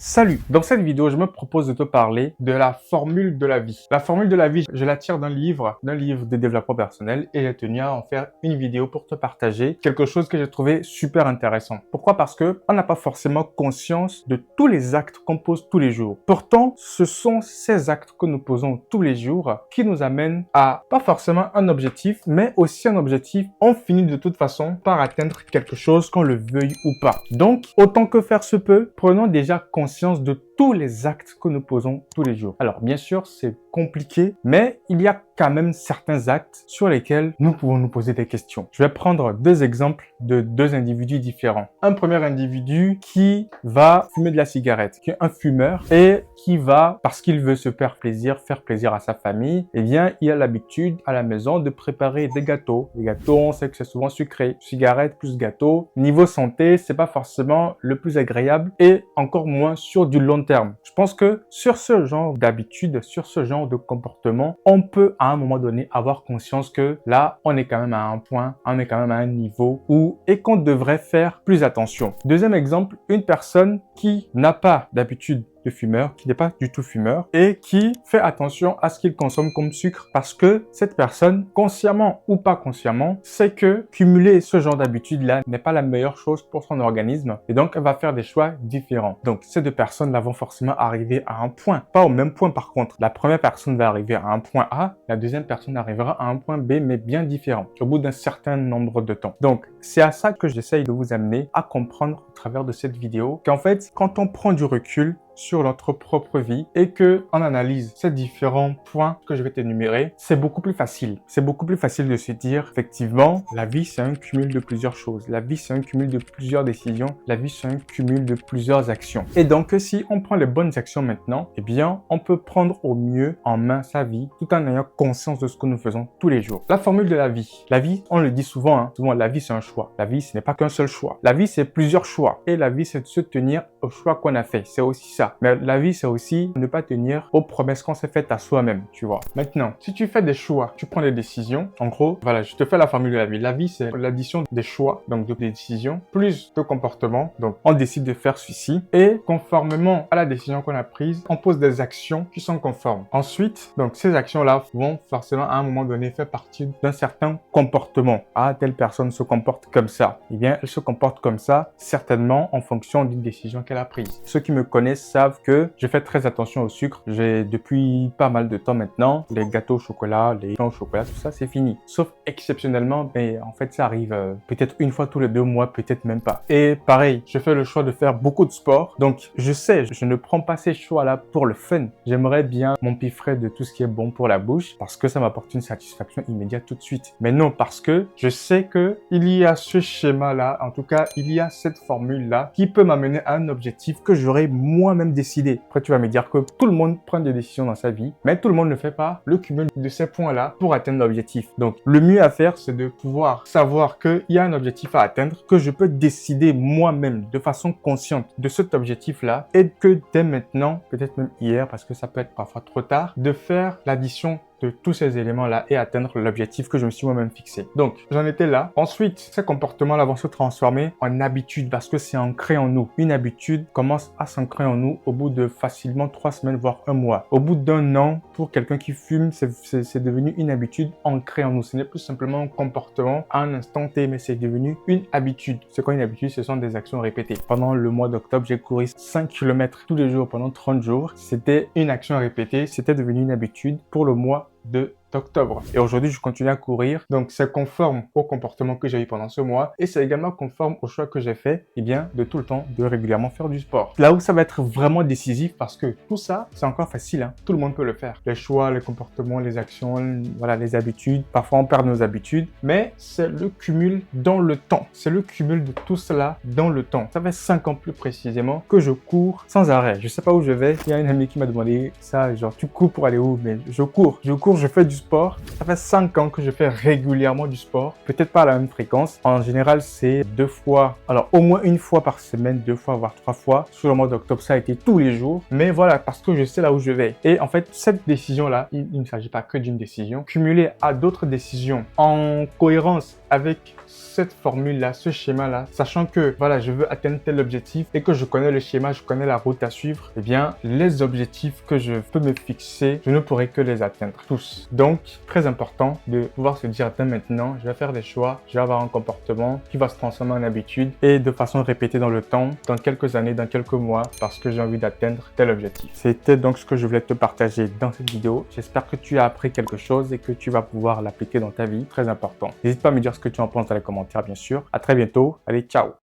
Salut! Dans cette vidéo, je me propose de te parler de la formule de la vie. La formule de la vie, je la tire d'un livre de développement personnel et j'ai tenu à en faire une vidéo pour te partager quelque chose que j'ai trouvé super intéressant. Pourquoi? Parce que on n'a pas forcément conscience de tous les actes qu'on pose tous les jours. Pourtant, ce sont ces actes que nous posons tous les jours qui nous amènent à pas forcément un objectif, mais aussi un objectif. On finit de toute façon par atteindre quelque chose, qu'on le veuille ou pas. Donc, autant que faire se peut, prenons déjà conscience de tous les actes que nous posons tous les jours. Alors, bien sûr, c'est compliqué, mais il y a quand même certains actes sur lesquels nous pouvons nous poser des questions. Je vais prendre deux exemples de deux individus différents. Un premier individu qui va fumer de la cigarette, qui est un fumeur et qui va, parce qu'il veut se faire plaisir à sa famille, eh bien, il a l'habitude à la maison de préparer des gâteaux. Les gâteaux, on sait que c'est souvent sucré. Cigarette plus gâteau. Niveau santé, c'est pas forcément le plus agréable et encore moins sur du long terme. Je pense que sur ce genre d'habitude, sur ce genre de comportement, on peut à un moment donné avoir conscience que là, on est quand même à un point, on est quand même à un niveau où et qu'on devrait faire plus attention. Deuxième exemple, une personne qui n'a pas d'habitude de fumeur, qui n'est pas du tout fumeur et qui fait attention à ce qu'il consomme comme sucre parce que cette personne, consciemment ou pas consciemment, sait que cumuler ce genre d'habitude-là n'est pas la meilleure chose pour son organisme et donc elle va faire des choix différents. Donc ces deux personnes-là vont forcément arriver à un point, pas au même point par contre. La première personne va arriver à un point A, la deuxième personne arrivera à un point B mais bien différent au bout d'un certain nombre de temps. Donc c'est à ça que j'essaye de vous amener à comprendre au travers de cette vidéo qu'en fait, quand on prend du recul sur notre propre vie et que on analyse ces différents points que je vais t'énumérer, c'est beaucoup plus facile. C'est beaucoup plus facile de se dire, effectivement, la vie, c'est un cumul de plusieurs choses. La vie, c'est un cumul de plusieurs décisions. La vie, c'est un cumul de plusieurs actions. Et donc, si on prend les bonnes actions maintenant, eh bien, on peut prendre au mieux en main sa vie tout en ayant conscience de ce que nous faisons tous les jours. La formule de la vie. La vie, on le dit souvent, souvent, la vie, c'est un choix. La vie, ce n'est pas qu'un seul choix. La vie, c'est plusieurs choix. Et la vie, c'est de se tenir au choix qu'on a fait. C'est aussi ça. Mais la vie, c'est aussi ne pas tenir aux promesses qu'on s'est faites à soi-même, tu vois. Maintenant, si tu fais des choix, tu prends des décisions. En gros, voilà, je te fais la formule de la vie. La vie, c'est l'addition des choix, donc des décisions, plus de comportements. Donc, on décide de faire ceci. Et conformément à la décision qu'on a prise, on pose des actions qui sont conformes. Ensuite, donc, ces actions-là vont forcément à un moment donné faire partie d'un certain comportement. Ah, telle personne se comporte comme ça. Eh bien, elle se comporte comme ça, certainement en fonction d'une décision qu'elle a prise. Ceux qui me connaissent savent que je fais très attention au sucre. J'ai depuis pas mal de temps maintenant, les gâteaux au chocolat, les pains au chocolat, tout ça, c'est fini. Sauf exceptionnellement, mais en fait, ça arrive peut-être une fois tous les 2 mois, peut-être même pas. Et pareil, je fais le choix de faire beaucoup de sport. Donc, je sais, je ne prends pas ces choix-là pour le fun. J'aimerais bien m'empiffrer de tout ce qui est bon pour la bouche parce que ça m'apporte une satisfaction immédiate tout de suite. Mais non, parce que je sais que il y a ce schéma-là, en tout cas, il y a cette formule-là qui peut m'amener à un objectif que j'aurais moi-même décidé. Après, tu vas me dire que tout le monde prend des décisions dans sa vie, mais tout le monde ne fait pas le cumul de ces points-là pour atteindre l'objectif. Donc, le mieux à faire, c'est de pouvoir savoir qu'il y a un objectif à atteindre, que je peux décider moi-même de façon consciente de cet objectif-là et que dès maintenant, peut-être même hier, parce que ça peut être parfois trop tard, de faire l'addition de tous ces éléments-là et atteindre l'objectif que je me suis moi-même fixé. Donc, j'en étais là. Ensuite, ces comportements-là vont se transformer en habitude parce que c'est ancré en nous. Une habitude commence à s'ancrer en nous au bout de facilement 3 semaines, voire 1 mois. Au bout d'1 an, pour quelqu'un qui fume, c'est devenu une habitude ancrée en nous. Ce n'est plus simplement un comportement à un instant T, mais c'est devenu une habitude. C'est quoi une habitude? Ce sont des actions répétées. Pendant le mois d'octobre, j'ai couru 5 km tous les jours pendant 30 jours. C'était une action répétée. C'était devenu une habitude pour le mois d'octobre. Et aujourd'hui, je continue à courir. Donc, c'est conforme au comportement que j'ai eu pendant ce mois. Et c'est également conforme au choix que j'ai fait, eh bien, de tout le temps, de régulièrement faire du sport. Là où ça va être vraiment décisif parce que tout ça, c'est encore facile, Tout le monde peut le faire. Les choix, les comportements, les actions, voilà, les habitudes. Parfois, on perd nos habitudes. Mais c'est le cumul dans le temps. C'est le cumul de tout cela dans le temps. Ça fait 5 ans plus précisément que je cours sans arrêt. Je sais pas où je vais. Il y a une amie qui m'a demandé ça, genre, tu cours pour aller où? Mais je cours, je fais du sport. Ça fait 5 ans que je fais régulièrement du sport. Peut-être pas à la même fréquence. En général, c'est 2 fois, alors au moins 1 fois par semaine, 2 fois, voire 3 fois. Sur le mois d'octobre, ça a été tous les jours. Mais voilà, parce que je sais là où je vais. Et en fait, cette décision-là, il ne s'agit pas que d'une décision. Cumulée à d'autres décisions en cohérence avec cette formule-là, ce schéma-là, sachant que voilà, je veux atteindre tel objectif et que je connais le schéma, je connais la route à suivre, eh bien, les objectifs que je peux me fixer, je ne pourrai que les atteindre tous. Donc, très important de pouvoir se dire, dès maintenant, je vais faire des choix, je vais avoir un comportement qui va se transformer en habitude et de façon répétée dans le temps, dans quelques années, dans quelques mois, parce que j'ai envie d'atteindre tel objectif. C'était donc ce que je voulais te partager dans cette vidéo. J'espère que tu as appris quelque chose et que tu vas pouvoir l'appliquer dans ta vie. Très important. N'hésite pas à me dire ce que tu en penses dans les commentaires, bien sûr. À très bientôt. Allez, ciao!